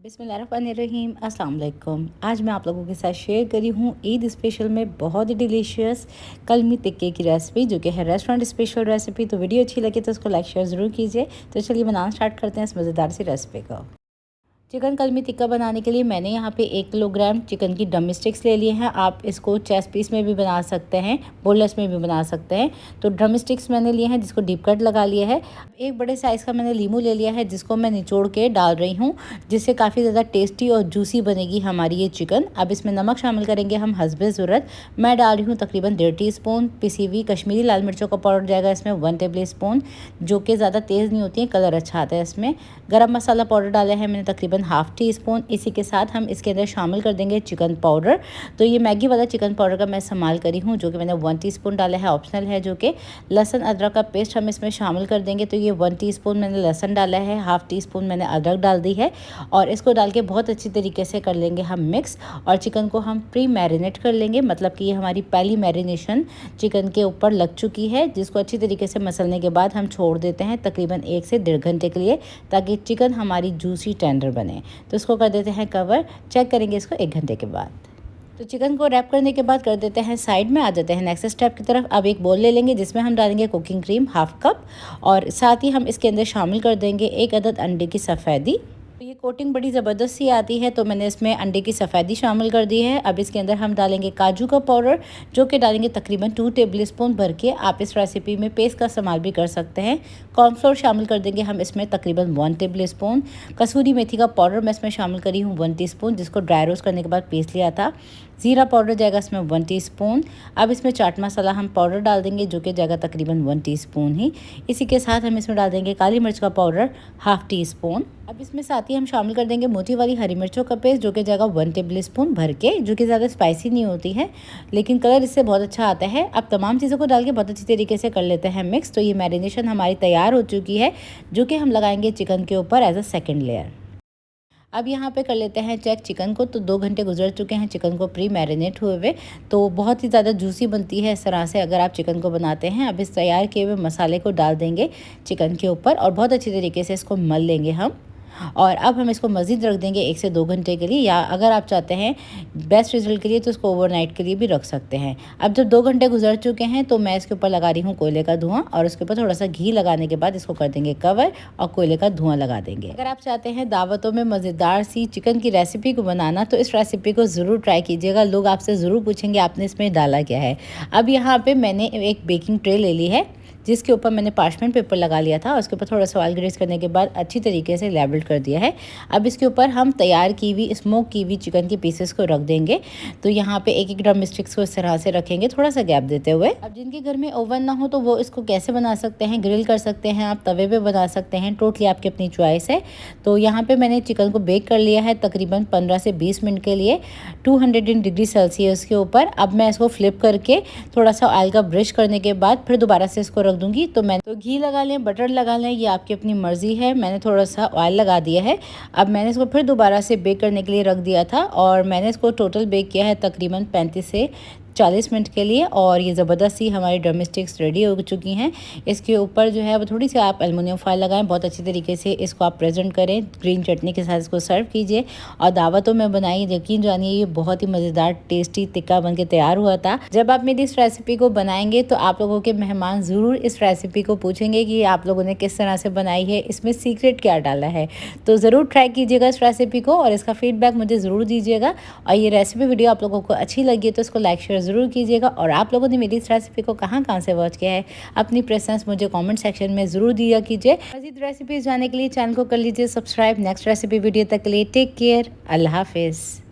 बिस्मिल्लाहिर्रहमानिर्रहीम, अस्सलाम वालेकुम। आज मैं आप लोगों के साथ शेयर करी हूँ ईद स्पेशल में बहुत ही डिलीशियस कलमी टिक्के की रेसिपी, जो कि है रेस्टोरेंट स्पेशल रेसिपी। तो वीडियो अच्छी लगे तो उसको लाइक शेयर ज़रूर कीजिए। तो चलिए बनाना स्टार्ट करते हैं इस मज़ेदार सी रेसिपी को। चिकन कलमी टिक्का बनाने के लिए मैंने यहाँ पे 1 किलोग्राम चिकन की ड्रम स्टिक्स ले लिए हैं। आप इसको चेस्ट पीस में भी बना सकते हैं, बोनलेस में भी बना सकते हैं। तो ड्रम स्टिक्स मैंने लिए हैं जिसको डीप कट लगा लिया है। एक बड़े साइज़ का मैंने लीमू ले लिया है जिसको मैं निचोड़ के डाल रही हूँ, जिससे काफ़ी ज़्यादा टेस्टी और जूसी बनेगी हमारी ये चिकन। अब इसमें नमक शामिल करेंगे हम हस्बे ज़रूरत। मैं डाल रही हूँ तकरीबन 1.5 टीस्पून पिसी हुई कश्मीरी लाल मिर्चों का पाउडर जाएगा इसमें 1 टेबल स्पून, जो कि ज़्यादा तेज़ नहीं होती है, कलर अच्छा आता है इसमें। गरम मसाला पाउडर डाला है मैंने तकरीबन 1/2 टीस्पून। इसी के साथ हम इसके अंदर शामिल कर देंगे चिकन पाउडर। तो ये मैगी वाला चिकन पाउडर का मैं इस्तेमाल करी हूँ, जो कि मैंने 1 टीस्पून डाला है, ऑप्शनल है। जो कि लहसुन अदरक का पेस्ट हम इसमें शामिल कर देंगे। तो ये 1 टीस्पून मैंने लहसुन डाला है, 1/2 टीस्पून मैंने अदरक डाल दी है, और इसको डाल के बहुत अच्छी तरीके से कर लेंगे हम मिक्स। और चिकन को हम प्री मैरिनेट कर लेंगे, मतलब कि ये हमारी पहली मैरिनेशन चिकन के ऊपर लग चुकी है, जिसको अच्छी तरीके से मसलने के बाद हम छोड़ देते हैं तकरीबन 1 से 1.5 घंटे के लिए, ताकि चिकन हमारी जूसी टेंडर बने। तो इसको कर देते हैं कवर, चेक करेंगे इसको 1 घंटे के बाद। तो चिकन को रैप करने के बाद कर देते हैं साइड में। आ जाते हैं नेक्स्ट स्टेप की तरफ। अब एक बोल ले लेंगे जिसमें हम डालेंगे कुकिंग क्रीम 1/2 कप, और साथ ही हम इसके अंदर शामिल कर देंगे 1 अदद अंडे की सफ़ेदी। तो ये कोटिंग बड़ी ज़बरदस्त सी आती है, तो मैंने इसमें अंडे की सफ़ेदी शामिल कर दी है। अब इसके अंदर हम डालेंगे काजू का पाउडर, जो कि डालेंगे तकरीबन 2 टेबल स्पून भर के। आप इस रेसिपी में पेस्ट का इस्तेमाल भी कर सकते हैं। कॉर्नफ्लोर शामिल कर देंगे हम इसमें तकरीबन 1 टेबल स्पून। कसूरी मेथी का पाउडर मैं इसमें शामिल करी हूँ 1 टीस्पून, जिसको ड्राई रोस्ट करने के बाद पीस लिया था। ज़ीरा पाउडर जाएगा इसमें 1 टीस्पून। अब इसमें चाट मसाला हम पाउडर डाल देंगे, जो कि जाएगा तकरीबन 1 टीस्पून ही। इसी के साथ हम इसमें डाल देंगे काली मिर्च का पाउडर 1/2 टीस्पून। अब इसमें साथ ही हम शामिल कर देंगे मोटी वाली हरी मिर्चों का पेस्ट, जो कि जाएगा 1 टेबल स्पून भर के, जो कि ज़्यादा स्पाइसी नहीं होती है, लेकिन कलर इससे बहुत अच्छा आता है। अब तमाम चीज़ों को डाल के बहुत अच्छी तरीके से कर लेते हैं मिक्स। तो ये मैरिनेशन हमारी तैयार हो चुकी है, जो कि हम लगाएंगे चिकन के ऊपर एज अ सेकेंड लेयर। अब यहाँ पे कर लेते हैं चेक चिकन को। तो 2 घंटे गुजर चुके हैं चिकन को प्री मैरिनेट हुए हुए। तो बहुत ही ज़्यादा जूसी बनती है इस तरह से अगर आप चिकन को बनाते हैं। अब इस तैयार किए हुए मसाले को डाल देंगे चिकन के ऊपर, और बहुत अच्छी तरीके से इसको मल लेंगे हम। और अब हम इसको मज़ीद रख देंगे 1 से 2 घंटे के लिए, या अगर आप चाहते हैं बेस्ट रिजल्ट के लिए तो इसको ओवरनाइट के लिए भी रख सकते हैं। अब जब 2 घंटे गुजर चुके हैं, तो मैं इसके ऊपर लगा रही हूँ कोयले का धुआं, और उसके ऊपर थोड़ा सा घी लगाने के बाद इसको कर देंगे कवर, और कोयले का धुआं लगा देंगे। अगर आप चाहते हैं दावतों में मज़ेदार सी चिकन की रेसिपी को बनाना, तो इस रेसिपी को ज़रूर ट्राई कीजिएगा। लोग आपसे ज़रूर पूछेंगे आपने इसमें डाला क्या है। अब यहाँ पर मैंने एक बेकिंग ट्रे ले ली है, जिसके ऊपर मैंने पार्चमेंट पेपर लगा लिया था, उसके ऊपर थोड़ा सा ऑयल ग्रीस करने के बाद अच्छी तरीके से लेबल कर दिया है। अब इसके ऊपर हम तैयार की हुई स्मोक की हुई चिकन के पीसेस को रख देंगे। तो यहाँ पे एक ड्रम स्टिक्स को इस तरह से रखेंगे, थोड़ा सा गैप देते हुए। अब जिनके घर में ओवन ना हो तो वो इसको कैसे बना सकते हैं, ग्रिल कर सकते हैं, आप तवे पे बना सकते हैं, टोटली आपकी अपनी चॉइस है। तो यहाँ पे मैंने चिकन को बेक कर लिया है तकरीबन 15 से 20 मिनट के लिए 200 डिग्री सेल्सियस के ऊपर। अब मैं इसको फ्लिप करके थोड़ा सा ऑयल का ब्रश करने के बाद फिर दोबारा से इसको रख दूँगी। तो मैं घी लगा लें, बटर लगा लें, ये आपकी अपनी मर्ज़ी है। मैंने थोड़ा सा ऑयल लगा दिया है। अब मैंने इसको फिर दोबारा से बेक करने के लिए रख दिया था, और मैंने इसको टोटल बेक किया है तकरीबन 35 से 40 मिनट के लिए। और ये ज़बरदस्त सी हमारी ड्रम स्टिक्स रेडी हो चुकी हैं। इसके ऊपर जो है वो थोड़ी सी आप एलुमिनियम फॉइल लगाएं, बहुत अच्छी तरीके से इसको आप प्रेजेंट करें, ग्रीन चटनी के साथ इसको सर्व कीजिए। और दावतों में बनाई, यकीन जानिए ये बहुत ही मज़ेदार टेस्टी टिक्का बन के तैयार हुआ था। जब आप मेरी इस रेसिपी को बनाएंगे तो आप लोगों के मेहमान ज़रूर इस रेसिपी को पूछेंगे कि आप लोगों ने किस तरह से बनाई है, इसमें सीक्रेट क्या डाला है। तो ज़रूर ट्राई कीजिएगा इस रेसिपी को, और इसका फीडबैक मुझे ज़रूर दीजिएगा। और ये रेसिपी वीडियो आप लोगों को अच्छी लगी है तो इसको लाइक शेयर ज़रूर कीजिएगा। और आप लोगों ने मेरी इस रेसिपी को कहाँ से वॉच किया है, अपनी प्रेफरेंस मुझे कमेंट सेक्शन में ज़रूर दिया कीजिए। मज़ीद रेसिपीज़ जानने के लिए चैनल को कर लीजिए सब्सक्राइब। नेक्स्ट रेसिपी वीडियो तक के लिए टेक केयर, अल्लाह हाफिज़।